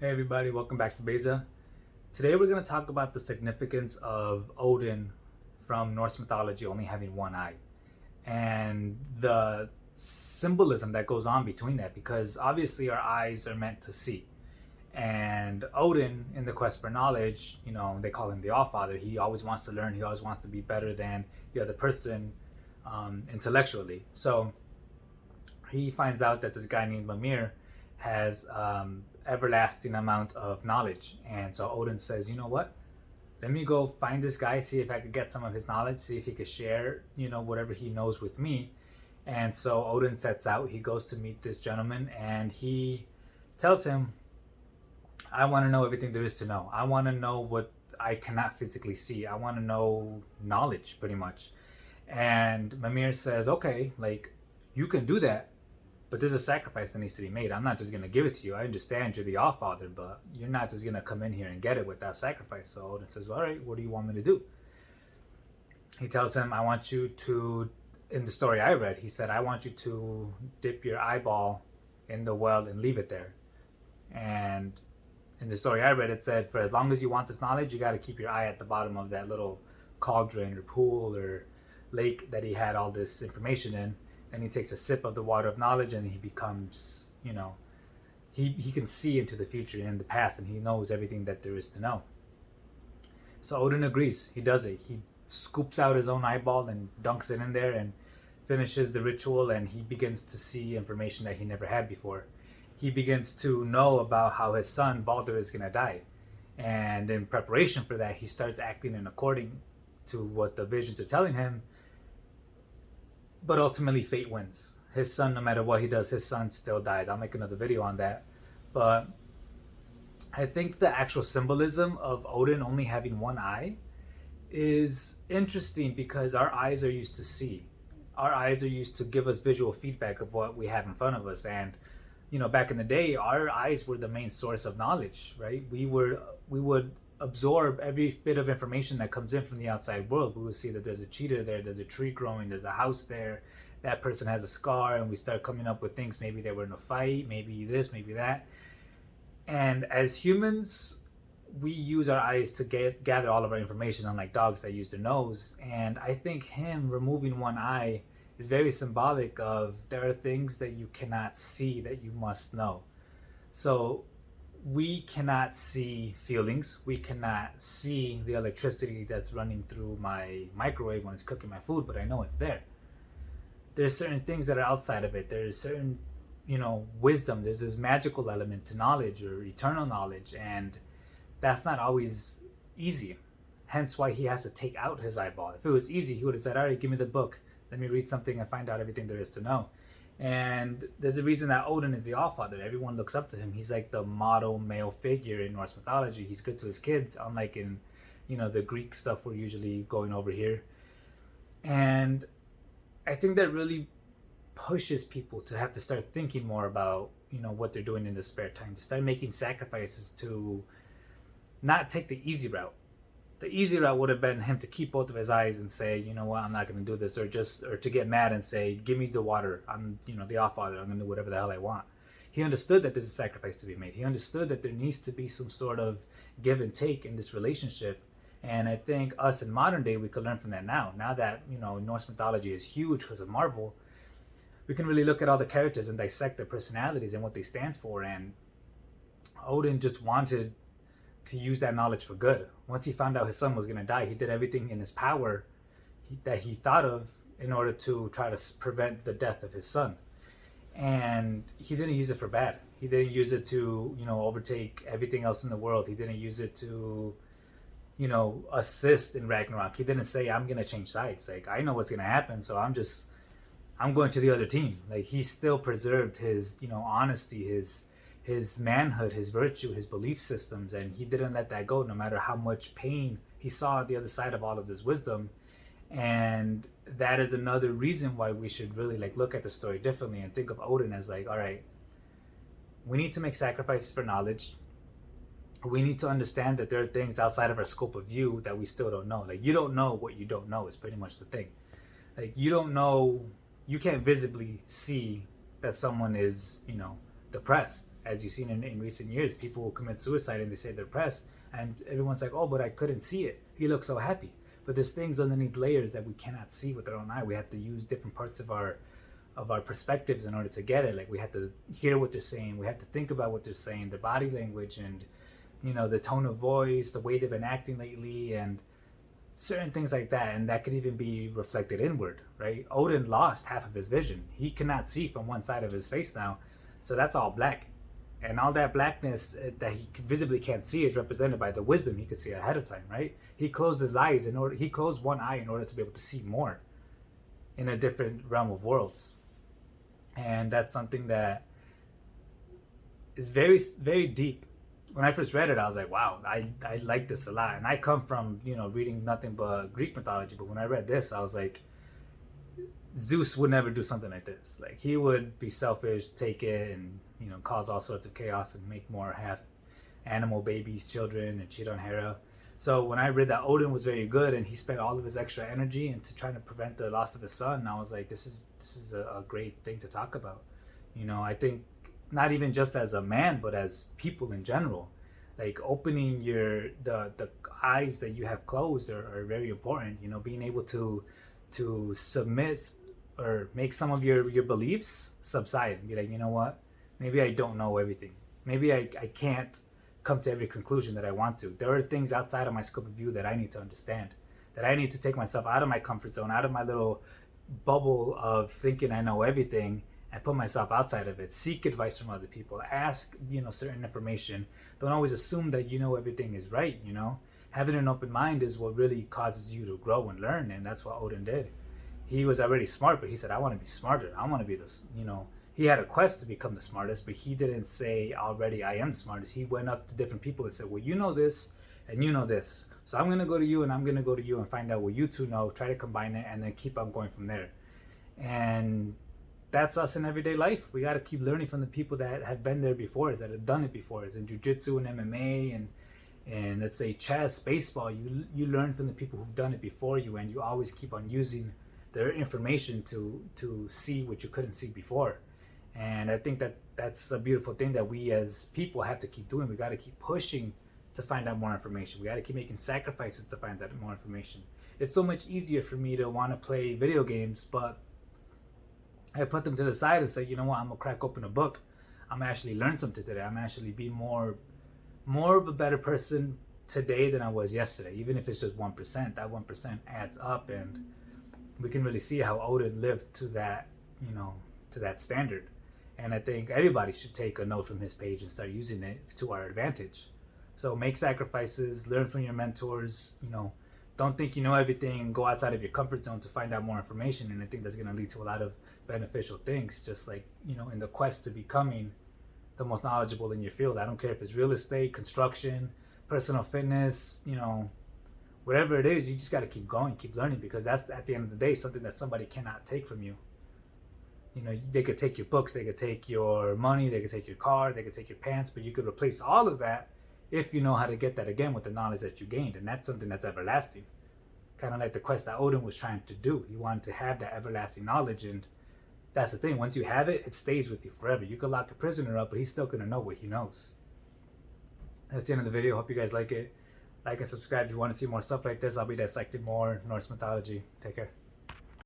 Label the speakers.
Speaker 1: Hey everybody, welcome back to Beza. Today we're going to talk about the significance of Odin from Norse mythology only having one eye and the symbolism that goes on between that, because obviously our eyes are meant to see. And Odin, in the quest for knowledge, they call him the Allfather. He always wants to learn, he always wants to be better than the other person intellectually. So he finds out that this guy named Mimir has everlasting amount of knowledge, and so Odin says, you know what, let me go find this guy, see if I could get some of his knowledge, see if he could share whatever he knows with me. And so Odin sets out, he goes to meet this gentleman, and he tells him, I want to know everything there is to know. I want to know what I cannot physically see. I want to know knowledge, pretty much. And Mimir says, okay, like, you can do that, but there's a sacrifice that needs to be made. I'm not just going to give it to you. I understand you're the Allfather, but you're not just going to come in here and get it without sacrifice. So Odin says, all right, what do you want me to do? He tells him, I want you to, in the story I read, he said, I want you to dip your eyeball in the well and leave it there. And in the story I read, it said, for as long as you want this knowledge, you got to keep your eye at the bottom of that little cauldron or pool or lake that he had all this information in. And he takes a sip of the water of knowledge, and he becomes, he can see into the future and the past, and he knows everything that there is to know. So Odin agrees. He does it. He scoops out his own eyeball and dunks it in there and finishes the ritual, and he begins to see information that he never had before. He begins to know about how his son Baldur is going to die. And in preparation for that, he starts acting in according to what the visions are telling him. But ultimately, fate wins. His son, no matter what he does, his son still dies. I'll make another video on that. But I think the actual symbolism of Odin only having one eye is interesting, because our eyes are used to see. Our eyes are used to give us visual feedback of what we have in front of us. And, back in the day, our eyes were the main source of knowledge, right? We would absorb every bit of information that comes in from the outside world. We will see that there's a cheetah there, there's a tree growing, there's a house there, that person has a scar, and we start coming up with things. Maybe they were in a fight, maybe this, maybe that. And as humans, we use our eyes to gather all of our information, unlike dogs that use their nose. And I think him removing one eye is very symbolic of, there are things that you cannot see that you must know. So we cannot see feelings. We cannot see the electricity that's running through my microwave when it's cooking my food, but I know it's there. There's certain things that are outside of it. There's certain, wisdom. There's this magical element to knowledge, or eternal knowledge, and that's not always easy. Hence why he has to take out his eyeball. If it was easy, he would have said, all right, give me the book. Let me read something and find out everything there is to know. And there's a reason that Odin is the Allfather. Everyone looks up to him. He's like the model male figure in Norse mythology. He's good to his kids, unlike in, the Greek stuff we're usually going over here. And I think that really pushes people to have to start thinking more about, what they're doing in their spare time, to start making sacrifices, to not take the easy route. The easy route would have been him to keep both of his eyes and say, you know what, I'm not going to do this, or to get mad and say, give me the water. I'm, the Allfather. I'm going to do whatever the hell I want. He understood that there's a sacrifice to be made. He understood that there needs to be some sort of give and take in this relationship. And I think us in modern day, we could learn from that now. Now that, Norse mythology is huge because of Marvel, we can really look at all the characters and dissect their personalities and what they stand for. And Odin just wanted to use that knowledge for good. Once he found out his son was going to die, he did everything in his power that he thought of in order to try to prevent the death of his son. And he didn't use it for bad. He didn't use it to, overtake everything else in the world. He didn't use it to, assist in Ragnarok. He didn't say, I'm going to change sides. Like, I know what's going to happen, so I'm going to the other team. Like, he still preserved his, honesty, his manhood, his virtue, his belief systems, and he didn't let that go, no matter how much pain he saw at the other side of all of this wisdom. And that is another reason why we should really look at the story differently and think of Odin as all right, we need to make sacrifices for knowledge. We need to understand that there are things outside of our scope of view that we still don't know. You don't know what you don't know is pretty much the thing. You don't know, you can't visibly see that someone is, depressed. As you've seen in recent years, people will commit suicide and they say they're depressed, and everyone's like, oh, but I couldn't see it. He looks so happy. But there's things underneath layers that we cannot see with our own eye. We have to use different parts of our perspectives in order to get it. Like, we have to hear what they're saying, we have to think about what they're saying, their body language, and the tone of voice, the way they've been acting lately, and certain things like that. And that could even be reflected inward, right? Odin lost half of his vision. He cannot see from one side of his face now, so that's all black. And all that blackness that he visibly can't see is represented by the wisdom he could see ahead of time, right? He closed his eyes he closed one eye in order to be able to see more in a different realm of worlds. And that's something that is very, very deep. When I first read it, I was like, wow, I like this a lot. And I come from, reading nothing but Greek mythology. But when I read this, I was like, Zeus would never do something like this. Like, he would be selfish, take it, and, cause all sorts of chaos and make more half animal babies, children, and cheat on Hera. So when I read that Odin was very good and he spent all of his extra energy into trying to prevent the loss of his son, I was like, this is a great thing to talk about. I think not even just as a man, but as people in general, like opening the eyes that you have closed are very important. Being able to submit or make some of your beliefs subside and be like, you know what, maybe I don't know everything. Maybe I can't come to every conclusion that I want to. There are things outside of my scope of view that I need to understand, that I need to take myself out of my comfort zone, out of my little bubble of thinking I know everything, and put myself outside of it. Seek advice from other people. Ask, certain information. Don't always assume that everything is right. Having an open mind is what really causes you to grow and learn, and that's what Odin did. He was already smart, but he said, I want to be smarter. I want to be this, he had a quest to become the smartest, but he didn't say already I am the smartest. He went up to different people and said, well, you know this and you know this, so I'm going to go to you and I'm going to go to you and find out what you two know, try to combine it, and then keep on going from there. And that's us in everyday life. We got to keep learning from the people that have been there before us, that have done it before us, in jiu-jitsu and MMA and let's say chess, baseball. You learn from the people who've done it before you, and you always keep on using their information to see what you couldn't see before. And I think that's a beautiful thing that we as people have to keep doing. We got to keep pushing to find out more information. We got to keep making sacrifices to find out more information. It's so much easier for me to want to play video games, but I put them to the side and say, you know what, I'm gonna crack open a book. I'm gonna actually learn something today. I'm actually be more of a better person today than I was yesterday. Even if it's just 1%, that 1% adds up, and we can really see how Odin lived to that, to that standard. And I think everybody should take a note from his page and start using it to our advantage. So make sacrifices, learn from your mentors, don't think you know everything, and go outside of your comfort zone to find out more information. And I think that's going to lead to a lot of beneficial things, just like, in the quest to becoming the most knowledgeable in your field. I don't care if it's real estate, construction, personal fitness, whatever it is, you just got to keep going, keep learning, because that's, at the end of the day, something that somebody cannot take from you. They could take your books, they could take your money, they could take your car, they could take your pants, but you could replace all of that if you know how to get that again with the knowledge that you gained. And that's something that's everlasting. Kind of like the quest that Odin was trying to do. He wanted to have that everlasting knowledge, and that's the thing. Once you have it, it stays with you forever. You could lock a prisoner up, but he's still going to know what he knows. That's the end of the video. Hope you guys like it. Like and subscribe if you want to see more stuff like this. I'll be dissecting more Norse mythology. Take care.